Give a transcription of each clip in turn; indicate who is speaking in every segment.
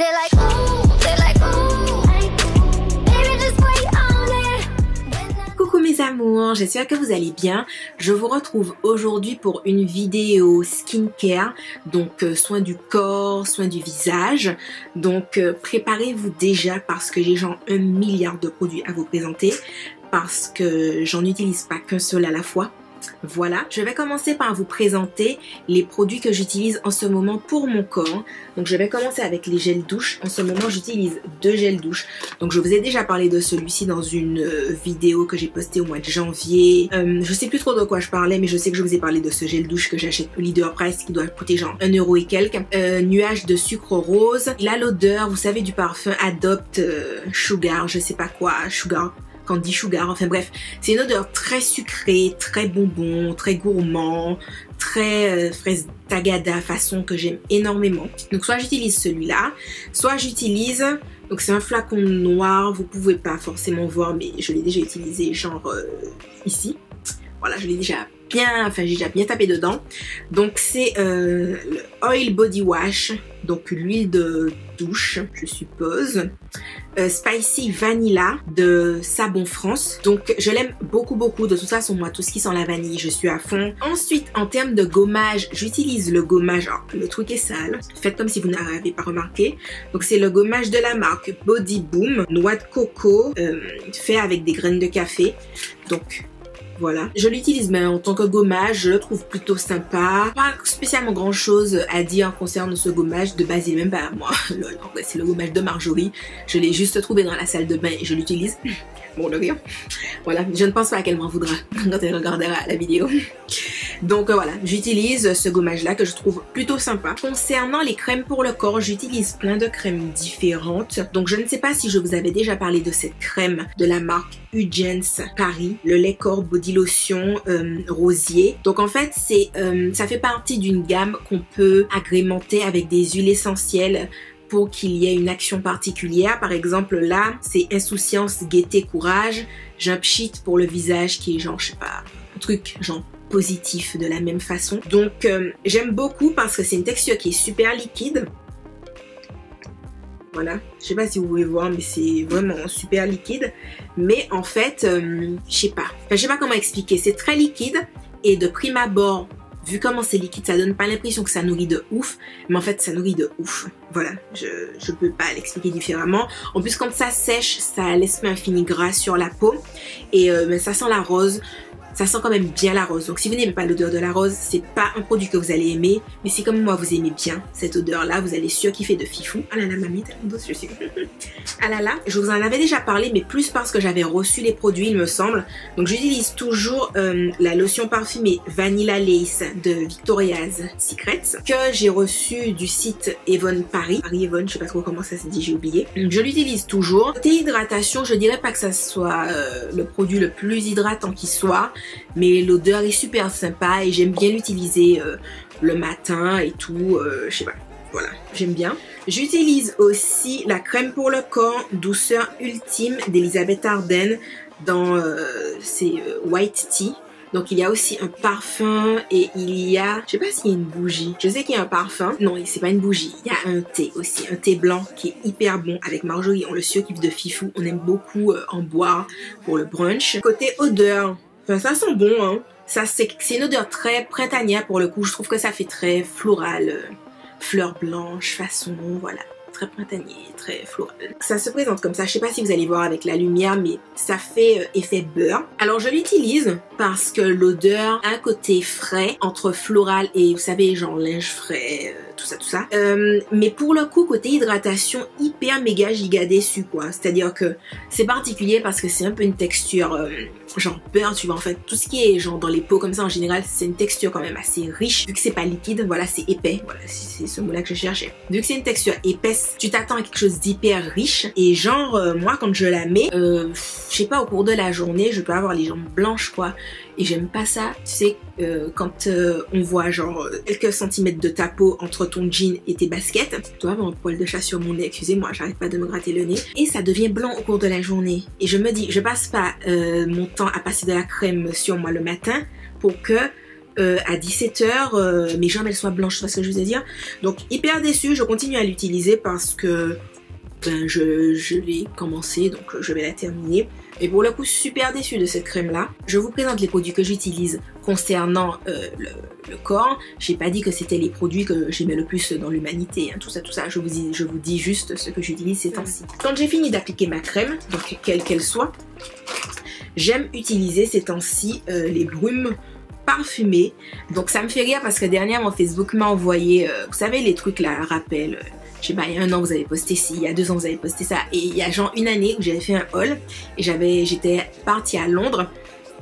Speaker 1: They're like, ooh, baby, just wait on it.
Speaker 2: Coucou mes amours, j'espère que vous allez bien. Je vous retrouve aujourd'hui pour une vidéo skincare, donc soins du corps, soins du visage. Donc préparez-vous déjà parce que j'ai genre 1 milliard de produits à vous présenter, parce que j'en utilise pas qu'un seul à la fois. Voilà, je vais commencer par vous présenter les produits que j'utilise en ce moment pour mon corps. Donc je vais commencer avec les gels douche. En ce moment j'utilise 2 gels douche. Donc je vous ai déjà parlé de celui-ci dans une vidéo que j'ai postée au mois de janvier. Je sais plus trop de quoi je parlais, mais je sais que je vous ai parlé de ce gel douche que j'achète au Leader Price qui doit coûter genre 1 euro et quelques. Nuage de sucre rose. Il a l'odeur, vous savez, du parfum Adopt Sugar, je sais pas quoi, Sugar. Candy Sugar, enfin bref, c'est une odeur très sucrée, très bonbon, très gourmand, très fraise tagada façon que j'aime énormément. Donc soit j'utilise celui-là, soit j'utilise, donc c'est un flacon noir, vous pouvez pas forcément voir mais je l'ai déjà utilisé genre ici. Voilà, je l'ai déjà bien, enfin j'ai déjà bien tapé dedans. Donc c'est le Oil Body Wash, donc l'huile de douche je suppose. Spicy Vanilla de Savon France. Donc je l'aime beaucoup. De toute façon moi tout ce qui sent la vanille je suis à fond. Ensuite en termes de gommage, j'utilise le gommage, alors le truc est sale, faites comme si vous n'avez pas remarqué. Donc c'est le gommage de la marque Body Boom, noix de coco, fait avec des graines de café. Donc voilà, je l'utilise mais en tant que gommage, je le trouve plutôt sympa. Pas spécialement grand chose à dire concernant ce gommage, de base il est même pas à moi. C'est le gommage de Marjorie, je l'ai juste trouvé dans la salle de bain et je l'utilise. Bon, de rien. Voilà, je ne pense pas qu'elle m'en voudra quand elle regardera la vidéo. Donc voilà, j'utilise ce gommage là que je trouve plutôt sympa. Concernant les crèmes pour le corps, j'utilise plein de crèmes différentes. Donc je ne sais pas si je vous avais déjà parlé de cette crème de la marque Udgens Paris, le lait corps body lotion rosier. Donc en fait c'est ça fait partie d'une gamme qu'on peut agrémenter avec des huiles essentielles pour qu'il y ait une action particulière. Par exemple là c'est insouciance, gaieté, courage. Jump Sheet pour le visage qui est genre je sais pas, un truc genre positif de la même façon. Donc j'aime beaucoup parce que c'est une texture qui est super liquide. Voilà, je sais pas si vous pouvez voir mais c'est vraiment super liquide. Mais en fait, je sais pas comment expliquer, c'est très liquide et de prime abord, vu comment c'est liquide, ça donne pas l'impression que ça nourrit de ouf, mais en fait ça nourrit de ouf. Voilà, je peux pas l'expliquer différemment. En plus quand ça sèche, ça laisse un fini gras sur la peau et ça sent la rose. Ça sent quand même bien la rose. Donc si vous n'aimez pas l'odeur de la rose, c'est pas un produit que vous allez aimer. Mais si comme moi vous aimez bien cette odeur là, vous allez surkiffer de fifou. Ah là là, mamie, tellement douce je suis. Ah là là, je vous en avais déjà parlé, mais plus parce que j'avais reçu les produits il me semble. Donc j'utilise toujours la lotion parfumée Vanilla Lace de Victoria's Secret que j'ai reçu du site Avon Paris. Avon, je sais pas trop comment ça se dit, j'ai oublié. Donc je l'utilise toujours. Côté hydratation, je dirais pas que ça soit le produit le plus hydratant qui soit. Mais l'odeur est super sympa et j'aime bien l'utiliser le matin et tout, je sais pas, voilà, j'aime bien. J'utilise aussi la crème pour le corps douceur ultime d'Elisabeth Arden dans c'est White Tea. Donc il y a aussi un parfum et il y a, je sais pas s'il y a une bougie, je sais qu'il y a un parfum, non c'est pas une bougie, il y a un thé aussi, un thé blanc qui est hyper bon avec Marjorie, on le surkiffe de fifou, on aime beaucoup en boire pour le brunch. Côté odeur, enfin, ça sent bon hein. Ça c'est une odeur très printanière pour le coup. Je trouve que ça fait très floral, fleurs blanches façon, voilà, très printanier, très floral. Ça se présente comme ça. Je sais pas si vous allez voir avec la lumière, mais ça fait effet beurre. Alors je l'utilise parce que l'odeur a un côté frais entre floral et vous savez genre linge frais, tout ça. Mais pour le coup côté hydratation hyper méga giga déçu quoi. C'est-à-dire que c'est particulier parce que c'est un peu une texture genre beurre, tu vois, en fait tout ce qui est genre dans les peaux comme ça en général c'est une texture quand même assez riche vu que c'est pas liquide, voilà c'est épais, voilà c'est ce mot là que je cherchais. Vu que c'est une texture épaisse, tu t'attends à quelque chose d'hyper riche et genre moi quand je la mets, je sais pas, au cours de la journée je peux avoir les jambes blanches quoi et j'aime pas ça, tu sais quand on voit genre quelques centimètres de ta peau entre ton jean et tes baskets, je dois avoir un poil de chat sur mon nez, excusez-moi, j'arrête pas de me gratter le nez et ça devient blanc au cours de la journée et je me dis je passe pas mon temps à passer de la crème sur moi le matin pour que à 17h, mes jambes elles soient blanches, tu vois ce que je veux dire. Donc hyper déçue, je continue à l'utiliser parce que ben, je l'ai commencé, donc je vais la terminer. Et pour le coup, super déçue de cette crème là. Je vous présente les produits que j'utilise concernant le corps. J'ai pas dit que c'était les produits que j'aimais le plus dans l'humanité, hein, tout ça. Je vous dis juste ce que j'utilise ces temps-ci. Quand j'ai fini d'appliquer ma crème, donc quelle qu'elle soit, j'aime utiliser ces temps-ci les brumes parfumées. Donc ça me fait rire parce que dernièrement Facebook m'a envoyé, vous savez les trucs là, rappel. Je sais pas, il y a 1 an vous avez posté ci, il y a 2 ans vous avez posté ça. Et il y a genre une année où j'avais fait un haul et j'étais partie à Londres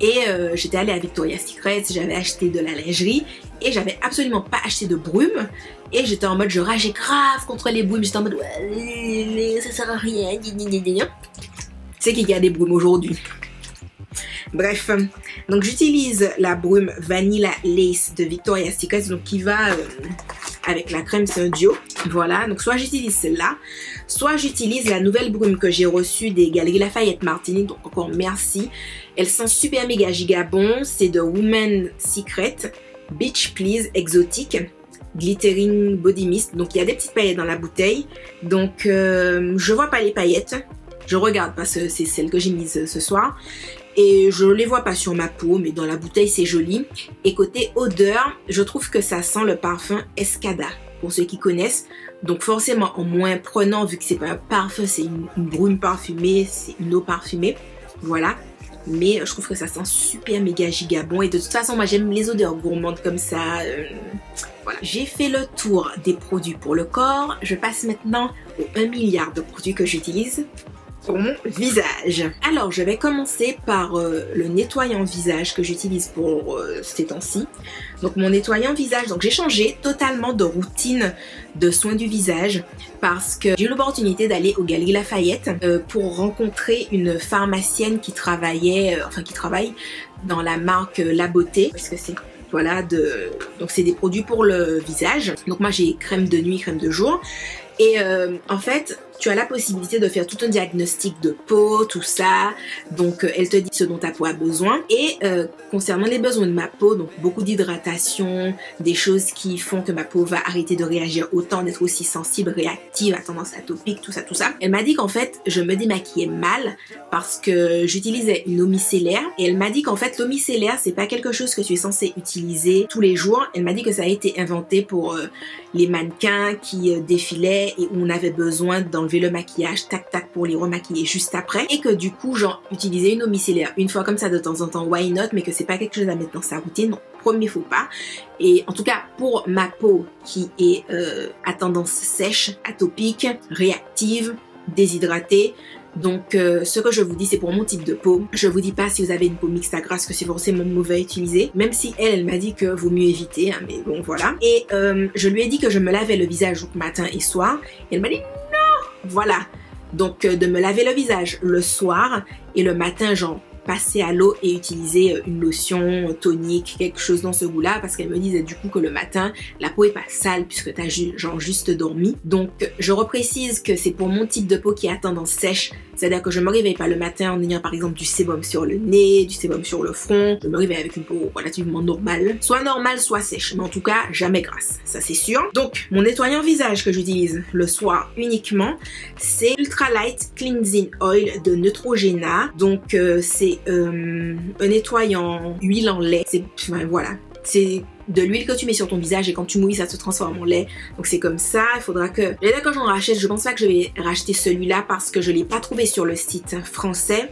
Speaker 2: et j'étais allée à Victoria's Secret, j'avais acheté de la lingerie et j'avais absolument pas acheté de brume. Et j'étais en mode, je rageais grave contre les brumes, j'étais en mode, ouais, ça sert à rien, c'est qu'il y a des brumes aujourd'hui. Bref, donc j'utilise la brume Vanilla Lace de Victoria's Secret, donc qui va avec la crème, c'est un duo. Voilà, donc soit j'utilise celle-là, soit j'utilise la nouvelle brume que j'ai reçue des Galeries Lafayette Martinique, donc encore merci. Elle sent super méga giga bon, c'est de Woman Secret, Beach Please Exotique, Glittering Body Mist, donc il y a des petites paillettes dans la bouteille, donc je vois pas les paillettes, je regarde parce que c'est celle que j'ai mise ce soir. Et je les vois pas sur ma peau, mais dans la bouteille c'est joli. Et côté odeur, je trouve que ça sent le parfum Escada, pour ceux qui connaissent. Donc forcément en moins prenant, vu que c'est pas un parfum, c'est une brume parfumée, c'est une eau parfumée. Voilà. Mais je trouve que ça sent super méga giga bon. Et de toute façon, moi j'aime les odeurs gourmandes comme ça. Voilà. J'ai fait le tour des produits pour le corps. Je passe maintenant aux 1 milliard de produits que j'utilise pour mon visage. Alors je vais commencer par le nettoyant visage que j'utilise pour ces temps-ci. Donc mon nettoyant visage, donc j'ai changé totalement de routine de soins du visage parce que j'ai eu l'opportunité d'aller aux Galeries Lafayette pour rencontrer une pharmacienne qui travaille dans la marque La Beauté, parce que c'est voilà donc c'est des produits pour le visage. Donc moi j'ai crème de nuit, crème de jour. Et en fait, tu as la possibilité de faire tout un diagnostic de peau, tout ça. Donc, elle te dit ce dont ta peau a besoin. Et concernant les besoins de ma peau, donc beaucoup d'hydratation, des choses qui font que ma peau va arrêter de réagir autant, d'être aussi sensible, réactive, à tendance atopique, tout ça. Elle m'a dit qu'en fait, je me démaquillais mal parce que j'utilisais une eau micellaire. Et elle m'a dit qu'en fait, l'eau micellaire, c'est pas quelque chose que tu es censé utiliser tous les jours. Elle m'a dit que ça a été inventé pour les mannequins qui défilaient et où on avait besoin d'enlever le maquillage, tac tac, pour les remaquiller juste après, et que du coup genre utiliser une eau micellaire une fois comme ça de temps en temps, why not, mais que c'est pas quelque chose à mettre dans sa routine. Donc premier faux pas. Et en tout cas pour ma peau qui est à tendance sèche, atopique, réactive, déshydratée. Donc ce que je vous dis, c'est pour mon type de peau. Je vous dis pas si vous avez une peau mixte à grasse que c'est forcément mauvais à utiliser, même si elle m'a dit que vaut mieux éviter, hein, mais bon voilà. Et je lui ai dit que je me lavais le visage donc matin et soir, et elle m'a dit non, voilà. Donc de me laver le visage le soir et le matin genre passer à l'eau et utiliser une lotion tonique, quelque chose dans ce goût-là, parce qu'elle me disait du coup que le matin, la peau est pas sale puisque t'as genre juste dormi. Donc je reprécise que c'est pour mon type de peau qui a tendance sèche, c'est-à-dire que je me réveille pas le matin en ayant par exemple du sébum sur le nez, du sébum sur le front, je me réveille avec une peau relativement normale, soit sèche, mais en tout cas jamais grasse, ça c'est sûr. Donc mon nettoyant visage que j'utilise le soir uniquement, c'est Ultra Light Cleansing Oil de Neutrogena. Donc c'est un nettoyant huile en lait, voilà, c'est de l'huile que tu mets sur ton visage et quand tu mouilles ça se transforme en lait. Donc c'est comme ça, il faudra que... Là quand j'en rachète, je pense pas que je vais racheter celui-là parce que je l'ai pas trouvé sur le site français.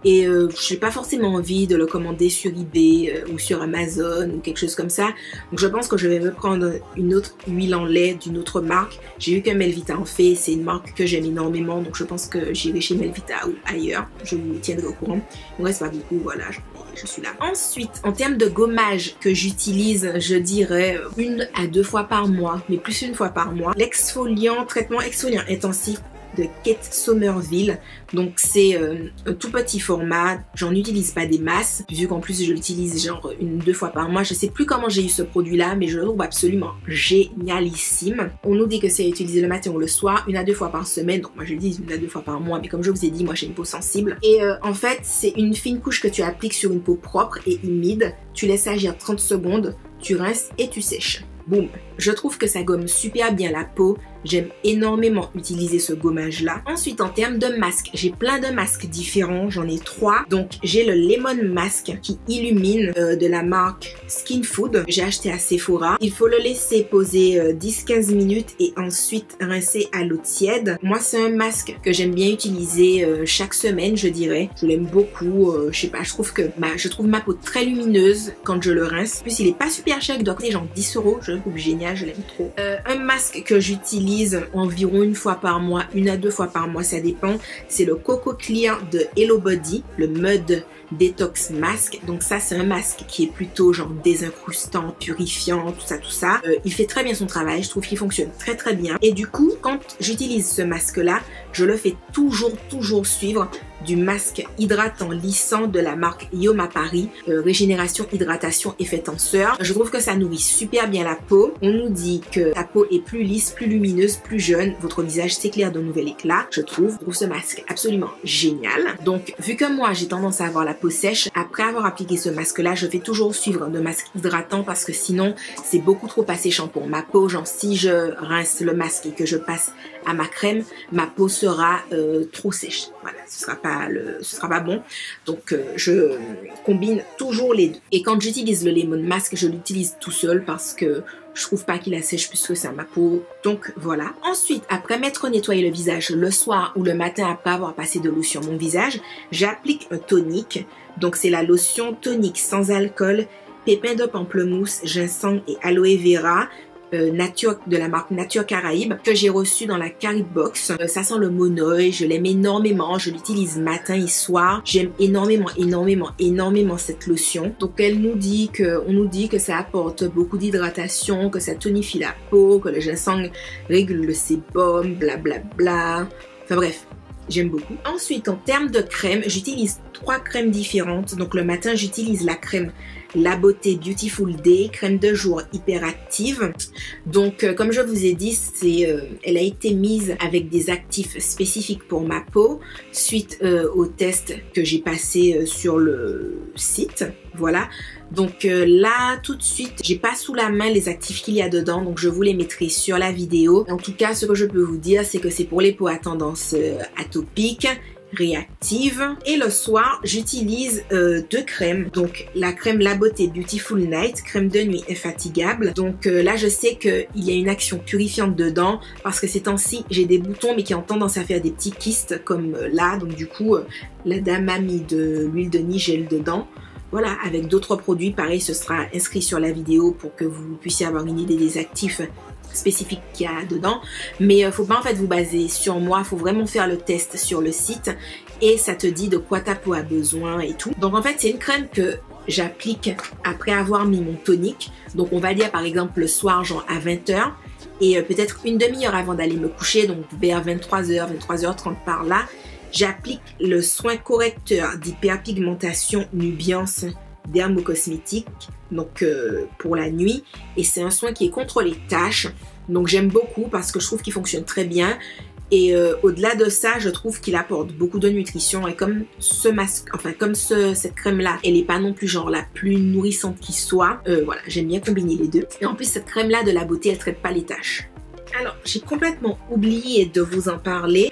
Speaker 2: Et je n'ai pas forcément envie de le commander sur eBay ou sur Amazon ou quelque chose comme ça. Donc je pense que je vais me prendre une autre huile en lait d'une autre marque. J'ai vu que Melvita en fait, c'est une marque que j'aime énormément. Donc je pense que j'irai chez Melvita ou ailleurs. Je vous tiendrai au courant. Il ne reste pas beaucoup, voilà, je suis là. Ensuite, en termes de gommage que j'utilise, je dirais 1 à 2 fois par mois, mais plus 1 fois par mois. L'exfoliant, traitement exfoliant intensif de Kate Somerville. Donc c'est un tout petit format, j'en utilise pas des masses vu qu'en plus je l'utilise genre 1-2 fois par mois. Je sais plus comment j'ai eu ce produit là, mais je le trouve absolument génialissime. On nous dit que c'est à utiliser le matin ou le soir 1 à 2 fois par semaine, donc moi je l'utilise 1 à 2 fois par mois, mais comme je vous ai dit, moi j'ai une peau sensible et en fait c'est une fine couche que tu appliques sur une peau propre et humide tu laisses agir 30 secondes, tu rinces et tu sèches. Boum. Je trouve que ça gomme super bien la peau. J'aime énormément utiliser ce gommage-là. Ensuite, en termes de masques, j'ai plein de masques différents. J'en ai 3. Donc, j'ai le Lemon Mask qui illumine de la marque Skin Food. J'ai acheté à Sephora. Il faut le laisser poser 10-15 minutes et ensuite rincer à l'eau tiède. Moi, c'est un masque que j'aime bien utiliser chaque semaine, je dirais. Je l'aime beaucoup. Je sais pas, je trouve ma peau très lumineuse quand je le rince. En plus, il est pas super cher. Il doit coûter genre 10 €. Je le trouve génial. Je l'aime trop. Un masque que j'utilise environ une fois par mois, 1 à 2 fois par mois, ça dépend. C'est le Coco Clear de Hello Body, le Mud Detox Mask. Donc ça, c'est un masque qui est plutôt genre désincrustant, purifiant, tout ça. Il fait très bien son travail, je trouve qu'il fonctionne très très bien. Et du coup, quand j'utilise ce masque-là, je le fais toujours suivre du masque hydratant lissant de la marque Yoma Paris, Régénération, Hydratation, Effet Tenseur. Je trouve que ça nourrit super bien la peau. On nous dit que ta peau est plus lisse, plus lumineuse, plus jeune. Votre visage s'éclaire d'un nouvel éclat. Je trouve ce masque absolument génial. Donc, vu que moi, j'ai tendance à avoir la peau sèche, après avoir appliqué ce masque-là, je fais toujours suivre de masque hydratant parce que sinon, c'est beaucoup trop asséchant pour ma peau. Genre, si je rince le masque et que je passe à ma crème, ma peau sera trop sèche. Voilà, ce sera pas bon. Donc je combine toujours les deux. Et quand j'utilise le Lemon Mask, je l'utilise tout seul parce que je trouve pas qu'il assèche plus que ça ma peau. Donc voilà. Ensuite, après m'être nettoyé le visage le soir ou le matin après avoir passé de l'eau sur mon visage, j'applique un tonique. Donc c'est la lotion tonique sans alcool, pépins de pamplemousse, ginseng et aloe vera. Nature, de la marque Nature Caraïbes, que j'ai reçu dans la Caribe Box. Ça sent le monoeil, je l'aime énormément, je l'utilise matin et soir. J'aime énormément cette lotion. Donc on nous dit que ça apporte beaucoup d'hydratation, que ça tonifie la peau, que le ginseng régule le sébum, blablabla. Enfin bref, j'aime beaucoup. Ensuite, en termes de crème, j'utilise 3 crèmes différentes. Donc le matin, j'utilise la crème La Beauté Beautiful Day, crème de jour hyperactive. Donc comme je vous ai dit, elle a été mise avec des actifs spécifiques pour ma peau suite au test que j'ai passé sur le site. Voilà. Donc là, tout de suite, j'ai pas sous la main les actifs qu'il y a dedans, donc je vous les mettrai sur la vidéo. En tout cas, ce que je peux vous dire, c'est que c'est pour les peaux à tendance atopique, réactive. Et le soir, j'utilise 2 crèmes. Donc la crème La Beauté Beautiful Night, crème de nuit infatigable. Donc là, je sais qu'il y a une action purifiante dedans parce que ces temps-ci, j'ai des boutons mais qui ont tendance à faire des petits kystes comme là. Donc du coup, la dame a mis de l'huile de nigel dedans. Voilà, avec d'autres produits, pareil, ce sera inscrit sur la vidéo pour que vous puissiez avoir une idée des actifs spécifiques qu'il y a dedans. Mais faut pas en fait vous baser sur moi, faut vraiment faire le test sur le site et ça te dit de quoi ta peau a besoin et tout. Donc en fait, c'est une crème que j'applique après avoir mis mon tonique. Donc on va dire par exemple le soir, genre à 20 h et peut-être une demi-heure avant d'aller me coucher, donc vers 23 h, 23 h 30 par là. J'applique le soin correcteur d'hyperpigmentation Nubiance Dermocosmétique, donc pour la nuit. Et c'est un soin qui est contre les taches. Donc j'aime beaucoup parce que je trouve qu'il fonctionne très bien. Et au-delà de ça, je trouve qu'il apporte beaucoup de nutrition. Et comme ce masque, enfin comme cette crème-là, elle n'est pas non plus genre la plus nourrissante qui soit. Voilà, j'aime bien combiner les deux. Et en plus, cette crème-là de La Beauté, elle ne traite pas les taches. Alors, j'ai complètement oublié de vous en parler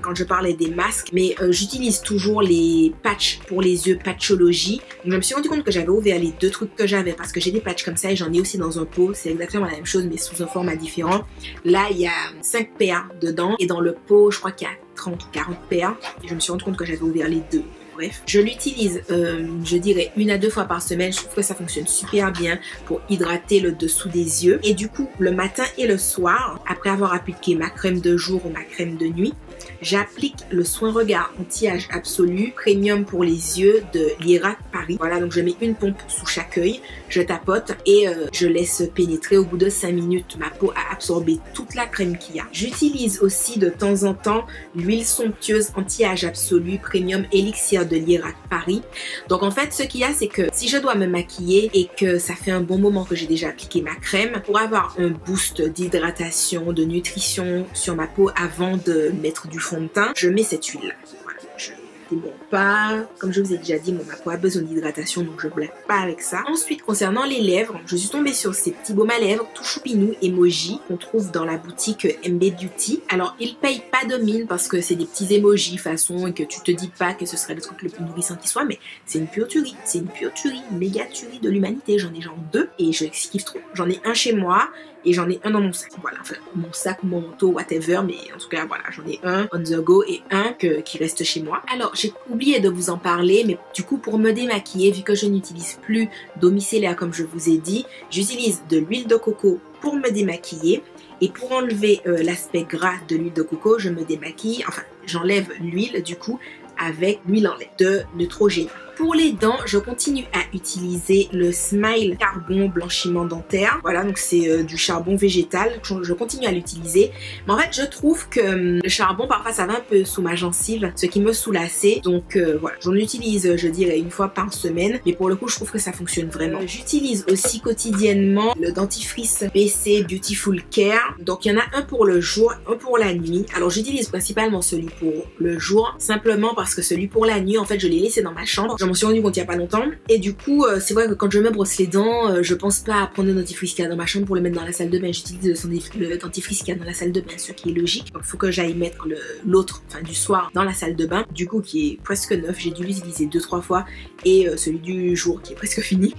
Speaker 2: quand je parlais des masques, mais j'utilise toujours les patchs pour les yeux Patchology. Donc, je me suis rendu compte que j'avais ouvert les 2 trucs que j'avais parce que j'ai des patchs comme ça et j'en ai aussi dans un pot. C'est exactement la même chose mais sous un format différent. Là, il y a 5 paires dedans et dans le pot, je crois qu'il y a 30 ou 40 paires. Et je me suis rendu compte que j'avais ouvert les 2. Bref, je l'utilise, je dirais 1 à 2 fois par semaine. Je trouve que ça fonctionne super bien pour hydrater le dessous des yeux. Et du coup, le matin et le soir, après avoir appliqué ma crème de jour ou ma crème de nuit, j'applique le soin regard anti-âge absolu premium pour les yeux de l'Irak Paris. Voilà, donc je mets une pompe sous chaque œil, je tapote et je laisse pénétrer. Au bout de 5 minutes, ma peau a absorbé toute la crème qu'il y a. J'utilise aussi de temps en temps l'huile somptueuse anti-âge absolu premium élixir de l'Irak Paris. Donc en fait, ce qu'il y a, c'est que si je dois me maquiller et que ça fait un bon moment que j'ai déjà appliqué ma crème, pour avoir un boost d'hydratation, de nutrition sur ma peau avant de mettre du fond de teint, je mets cette huile là. Voilà, je démord pas. Comme je vous ai déjà dit, ma peau a besoin d'hydratation, donc je blague pas avec ça. Ensuite, concernant les lèvres, je suis tombée sur ces petits baumes à lèvres tout choupinou emoji qu'on trouve dans la boutique MB Beauty. Alors, ils payent pas de mine parce que c'est des petits emojis façon et que tu te dis pas que ce serait le truc le plus nourrissant qui soit, mais c'est une pure tuerie. C'est une pure tuerie, méga tuerie de l'humanité. J'en ai genre 2 et je kiffe trop. J'en ai un chez moi et j'en ai un dans mon sac. Voilà, enfin, mon sac ou mon manteau, whatever, mais en tout cas, voilà, j'en ai un on the go et un qui reste chez moi. Alors, j'ai oublié de vous en parler, mais du coup, pour me démaquiller, vu que je n'utilise plus d'eau micellaire comme je vous ai dit, j'utilise de l'huile de coco pour me démaquiller. Et pour enlever l'aspect gras de l'huile de coco, je me démaquille, enfin, j'enlève l'huile du coup avec l'huile en lait de Neutrogena. Pour les dents, je continue à utiliser le Smile Carbon Blanchiment Dentaire. Voilà, donc c'est du charbon végétal. Je continue à l'utiliser. Mais en fait, je trouve que le charbon, parfois, ça va un peu sous ma gencive, ce qui me soulaçait. Donc voilà, j'en utilise, je dirais, une fois par semaine. Mais pour le coup, je trouve que ça fonctionne vraiment. J'utilise aussi quotidiennement le dentifrice BC Beautiful Care. Donc il y en a un pour le jour, un pour la nuit. Alors j'utilise principalement celui pour le jour, simplement parce que celui pour la nuit, en fait, je l'ai laissé dans ma chambre. Je m'en suis rendu compte il n'y a pas longtemps. Et du coup, c'est vrai que quand je me brosse les dents, je pense pas à prendre le dentifrice qu'il y a dans ma chambre pour le mettre dans la salle de bain. J'utilise le dentifrice qu'il y a dans la salle de bain, ce qui est logique. Donc il faut que j'aille mettre l'autre, enfin du soir, dans la salle de bain. Du coup, qui est presque neuf. J'ai dû l'utiliser 2-3 fois. Et celui du jour qui est presque fini.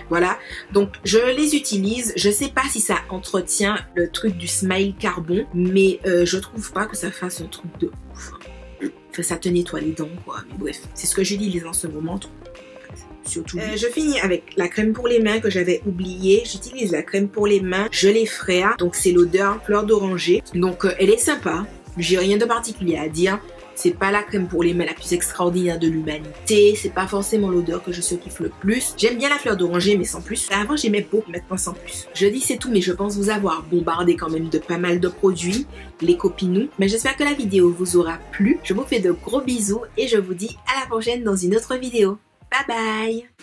Speaker 2: Voilà, donc je les utilise. Je sais pas si ça entretient le truc du Smile Carbon, mais je trouve pas que ça fasse un truc de ouf. Enfin, ça te nettoie les dents, quoi. Mais bref, c'est ce que j'utilise en ce moment. Surtout. Je finis avec la crème pour les mains que j'avais oubliée. J'utilise la crème pour les mains. Je l'ai Freya. Donc c'est l'odeur fleur d'oranger. Donc elle est sympa. J'ai rien de particulier à dire. C'est pas la crème pour les mains la plus extraordinaire de l'humanité. C'est pas forcément l'odeur que je surkiffe le plus. J'aime bien la fleur d'oranger, mais sans plus. Avant, j'aimais beaucoup, maintenant sans plus. Je dis c'est tout, mais je pense vous avoir bombardé quand même de pas mal de produits, les copinous. Mais j'espère que la vidéo vous aura plu. Je vous fais de gros bisous et je vous dis à la prochaine dans une autre vidéo. Bye bye!